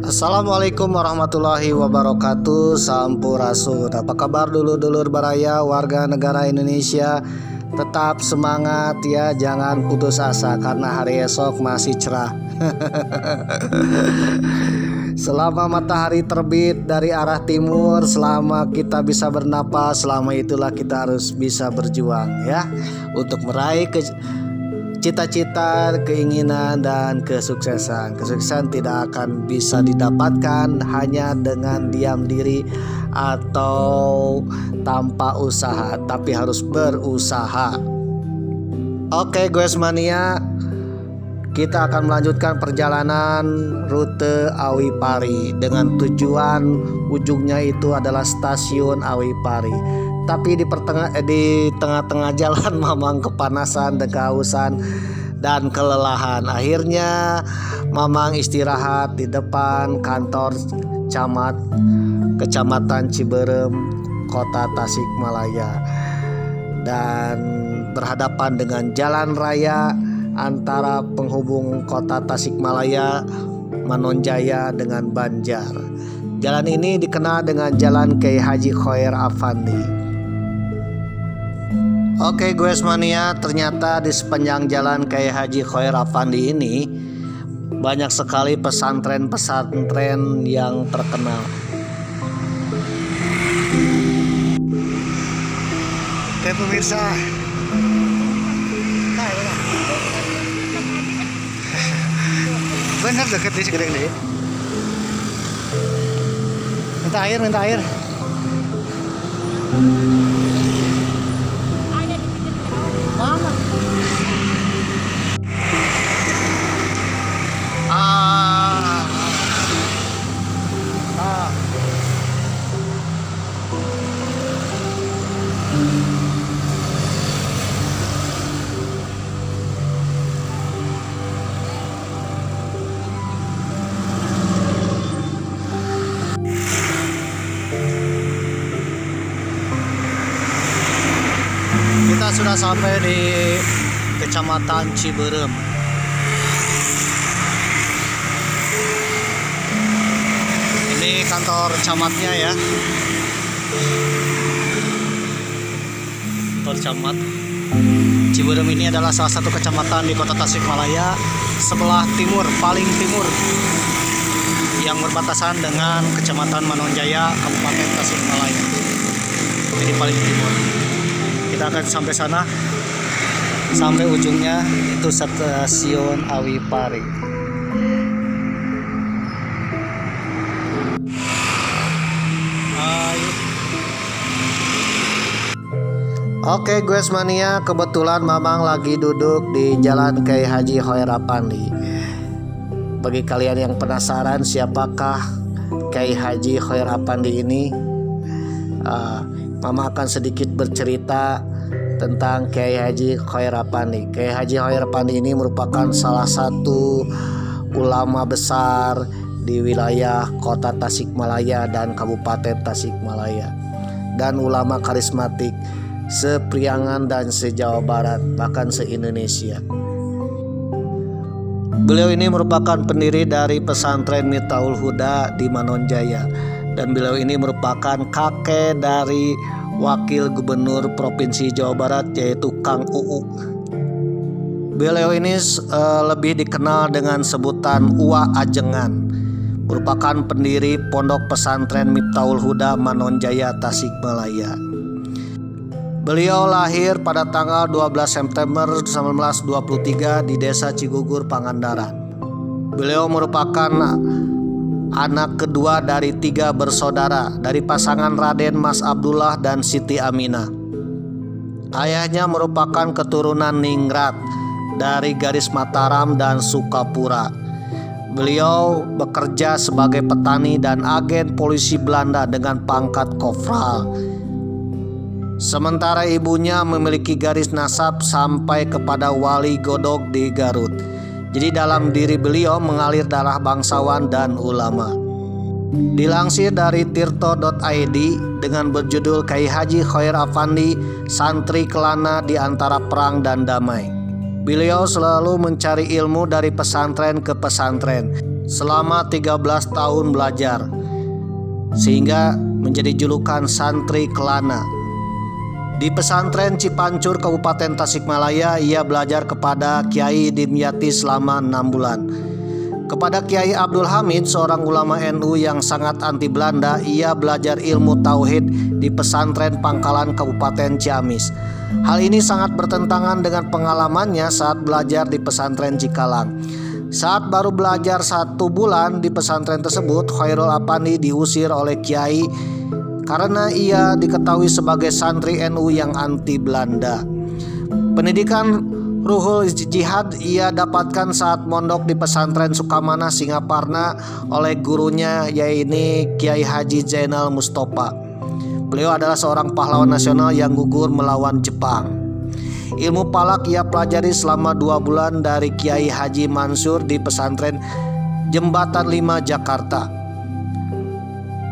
Assalamualaikum warahmatullahi wabarakatuh. Sampurasun. Apa kabar dulur-dulur baraya warga negara Indonesia? Tetap semangat ya, jangan putus asa karena hari esok masih cerah. Selama matahari terbit dari arah timur, selama kita bisa bernapas, selama itulah kita harus bisa berjuang ya untuk meraih cita-cita, keinginan, dan kesuksesan. Kesuksesan tidak akan bisa didapatkan hanya dengan diam diri atau tanpa usaha, tapi harus berusaha. Oke guys mania, kita akan melanjutkan perjalanan rute Awi Pari dengan tujuan ujungnya itu adalah stasiun Awi Pari. Tapi di tengah-tengah jalan Mamang kepanasan, kehausan, dan kelelahan. Akhirnya Mamang istirahat di depan kantor Kecamatan Ciberem, Kota Tasikmalaya, dan berhadapan dengan jalan raya antara penghubung Kota Tasikmalaya, Manonjaya dengan Banjar. Jalan ini dikenal dengan Jalan Kiai Haji Khoer Affandi. Oke guys mania, ternyata di sepanjang jalan Kiai Haji Khoer Affandi ini banyak sekali pesantren-pesantren yang terkenal. Oke pemirsa, benar deket di segede ini. Minta air. Mana? Kita sudah sampai di Kecamatan Ciberem. Ini kantor camatnya ya. Kantor camat Ciberem ini adalah salah satu kecamatan di Kota Tasikmalaya sebelah timur, paling timur, yang berbatasan dengan Kecamatan Manonjaya, Kabupaten Tasikmalaya. Jadi paling timur. Kita akan sampai sana, sampai ujungnya itu stasiun Awi Pari. Oke guys mania, kebetulan Mamang lagi duduk di Jalan Kiai Haji Khoer Affandi. Bagi kalian yang penasaran siapakah Kiai Haji Khoer Affandi ini, Mama akan sedikit bercerita tentang Kiai Haji Khoer Affandi. Kiai Haji Khoer Affandi ini merupakan salah satu ulama besar di wilayah Kota Tasikmalaya dan Kabupaten Tasikmalaya, dan ulama karismatik se-Priangan dan se-Jawa Barat, bahkan se-Indonesia. Beliau ini merupakan pendiri dari pesantren Miftahul Huda di Manonjaya, dan beliau ini merupakan kakek dari Wakil Gubernur Provinsi Jawa Barat, yaitu Kang UU. Beliau ini lebih dikenal dengan sebutan Uwa Ajengan, merupakan pendiri Pondok Pesantren Miftahul Huda Manonjaya Tasikmalaya. Beliau lahir pada tanggal 12 September 1923 di Desa Cigugur, Pangandaran. Beliau merupakan anak kedua dari 3 bersaudara dari pasangan Raden Mas Abdullah dan Siti Aminah. Ayahnya merupakan keturunan Ningrat dari garis Mataram dan Sukapura. Beliau bekerja sebagai petani dan agen polisi Belanda dengan pangkat kopral. Sementara ibunya memiliki garis nasab sampai kepada Wali Godog di Garut. Jadi dalam diri beliau mengalir darah bangsawan dan ulama. Dilansir dari tirto.id dengan berjudul Kiai Haji Khoer Affandi, santri kelana di antara perang dan damai. Beliau selalu mencari ilmu dari pesantren ke pesantren. selama 13 tahun belajar, sehingga menjadi julukan santri Kelana. Di pesantren Cipancur, Kabupaten Tasikmalaya, ia belajar kepada Kiai Dimyati selama 6 bulan. Kepada Kiai Abdul Hamid, seorang ulama NU yang sangat anti Belanda, ia belajar ilmu tauhid di pesantren Pangkalan, Kabupaten Ciamis. Hal ini sangat bertentangan dengan pengalamannya saat belajar di pesantren Cikalang. Saat baru belajar 1 bulan di pesantren tersebut, Khairul Apandi diusir oleh Kiai karena ia diketahui sebagai santri NU yang anti Belanda. Pendidikan Ruhul Jihad ia dapatkan saat mondok di pesantren Sukamana, Singaparna oleh gurunya yaitu Kiai Haji Zainal Mustofa. Beliau adalah seorang pahlawan nasional yang gugur melawan Jepang. Ilmu palak ia pelajari selama 2 bulan dari Kiai Haji Mansur di pesantren Jembatan 5 Jakarta.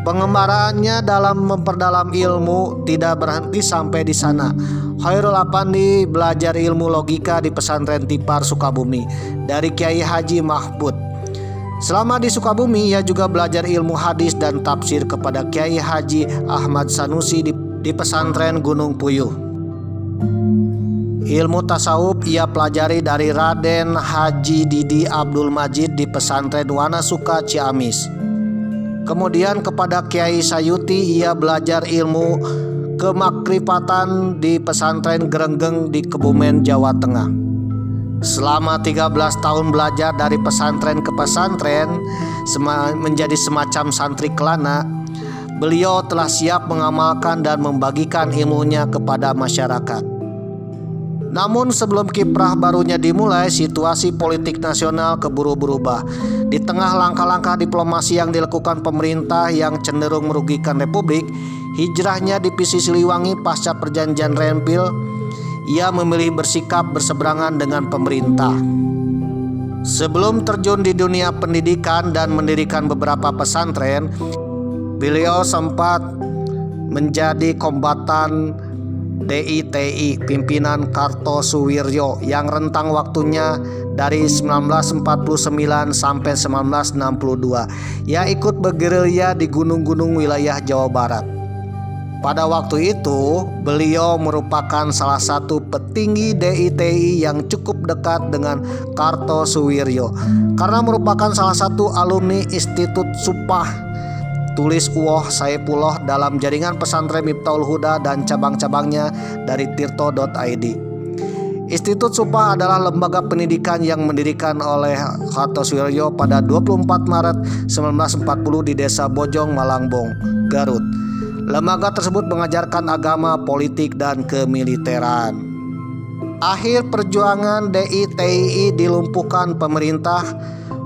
Pengembarannya dalam memperdalam ilmu tidak berhenti sampai di sana. Khairul Apandi belajar ilmu logika di pesantren Tipar, Sukabumi dari Kiai Haji Mahfud. Selama di Sukabumi, ia juga belajar ilmu hadis dan tafsir kepada Kiai Haji Ahmad Sanusi di pesantren Gunung Puyuh. Ilmu tasawuf ia pelajari dari Raden Haji Didi Abdul Majid di pesantren Wanasuka, Ciamis. Kemudian kepada Kiai Sayuti ia belajar ilmu kemakrifatan di pesantren Gerenggeng di Kebumen, Jawa Tengah. Selama 13 tahun belajar dari pesantren ke pesantren menjadi semacam santri Kelana, beliau telah siap mengamalkan dan membagikan ilmunya kepada masyarakat. Namun sebelum kiprah barunya dimulai, situasi politik nasional keburu berubah. Di tengah langkah-langkah diplomasi yang dilakukan pemerintah yang cenderung merugikan Republik, hijrahnya di Pisi Siliwangi pasca perjanjian Renville, ia memilih bersikap berseberangan dengan pemerintah. Sebelum terjun di dunia pendidikan dan mendirikan beberapa pesantren, beliau sempat menjadi kombatan DITI pimpinan Kartosuwiryo yang rentang waktunya dari 1949 sampai 1962. Ia ikut bergerilya di gunung-gunung wilayah Jawa Barat. Pada waktu itu, beliau merupakan salah satu petinggi DITI yang cukup dekat dengan Kartosuwiryo karena merupakan salah satu alumni Institut Supah, tulis Uwoh Saipullah dalam jaringan pesantren Miftahul Huda dan cabang-cabangnya dari tirto.id. Institut Supah adalah lembaga pendidikan yang mendirikan oleh Kartosuwiryo pada 24 Maret 1940 di Desa Bojong, Malangbong, Garut. Lembaga tersebut mengajarkan agama, politik, dan kemiliteran. Akhir perjuangan DITI dilumpuhkan pemerintah,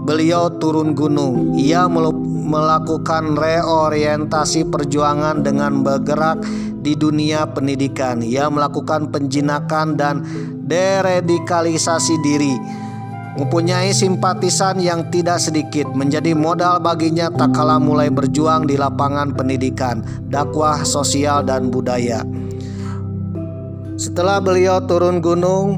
beliau turun gunung. Ia melakukan reorientasi perjuangan dengan bergerak di dunia pendidikan. Ia melakukan penjinakan dan deradikalisasi diri. Mempunyai simpatisan yang tidak sedikit, menjadi modal baginya tak kala mulai berjuang di lapangan pendidikan, dakwah sosial dan budaya. Setelah beliau turun gunung,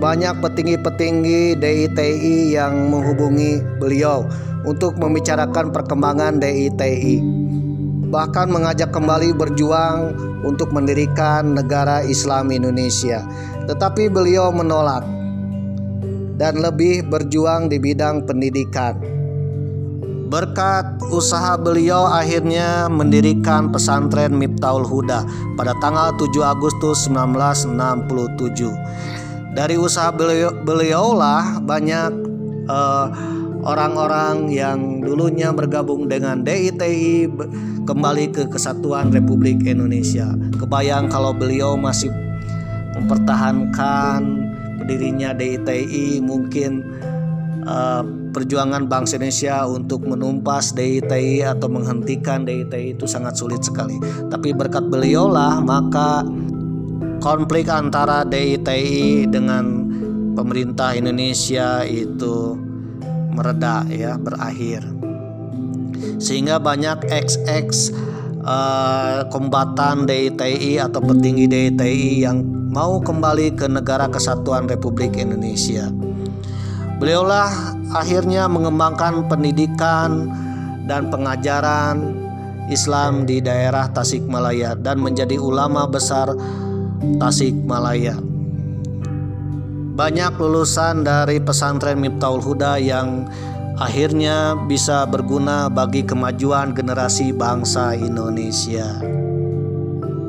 banyak petinggi-petinggi DITI yang menghubungi beliau untuk membicarakan perkembangan DITI, bahkan mengajak kembali berjuang untuk mendirikan negara Islam Indonesia. Tetapi beliau menolak dan lebih berjuang di bidang pendidikan. Berkat usaha beliau akhirnya mendirikan pesantren Miftahul Huda pada tanggal 7 Agustus 1967. Dari usaha beliaulah banyak orang-orang yang dulunya bergabung dengan DITI kembali ke Kesatuan Republik Indonesia. Kebayang kalau beliau masih mempertahankan berdirinya DITI, mungkin perjuangan bangsa Indonesia untuk menumpas DITI atau menghentikan DITI itu sangat sulit sekali. Tapi berkat beliaulah maka konflik antara DITI dengan pemerintah Indonesia itu mereda, ya, berakhir. Sehingga banyak kombatan DITI atau petinggi DITI yang mau kembali ke negara Kesatuan Republik Indonesia. Beliaulah akhirnya mengembangkan pendidikan dan pengajaran Islam di daerah Tasikmalaya dan menjadi ulama besar Tasikmalaya. Banyak lulusan dari pesantren Miftahul Huda yang akhirnya bisa berguna bagi kemajuan generasi bangsa Indonesia.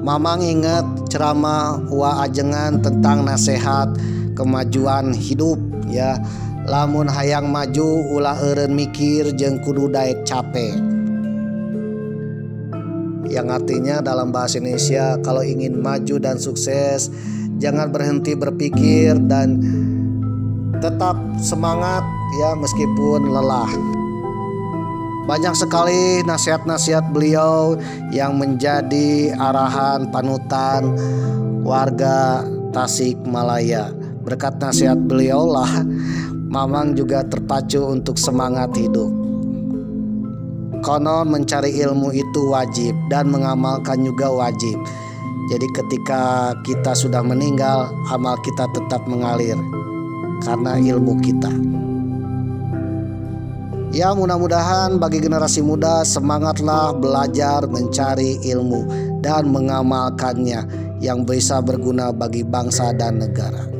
Mamang ingat ceramah Wa Ajengan tentang nasihat kemajuan hidup ya. Lamun hayang maju ulah eureun mikir jeung kudu daek capek. Yang artinya dalam bahasa Indonesia, kalau ingin maju dan sukses, jangan berhenti berpikir dan tetap semangat ya meskipun lelah. Banyak sekali nasihat-nasihat beliau yang menjadi arahan panutan warga Tasikmalaya. Berkat nasihat beliau lah Mamang juga terpacu untuk semangat hidup. Konon mencari ilmu itu wajib dan mengamalkan juga wajib. Jadi ketika kita sudah meninggal, amal kita tetap mengalir karena ilmu kita. Ya, mudah-mudahan bagi generasi muda semangatlah belajar mencari ilmu dan mengamalkannya yang bisa berguna bagi bangsa dan negara.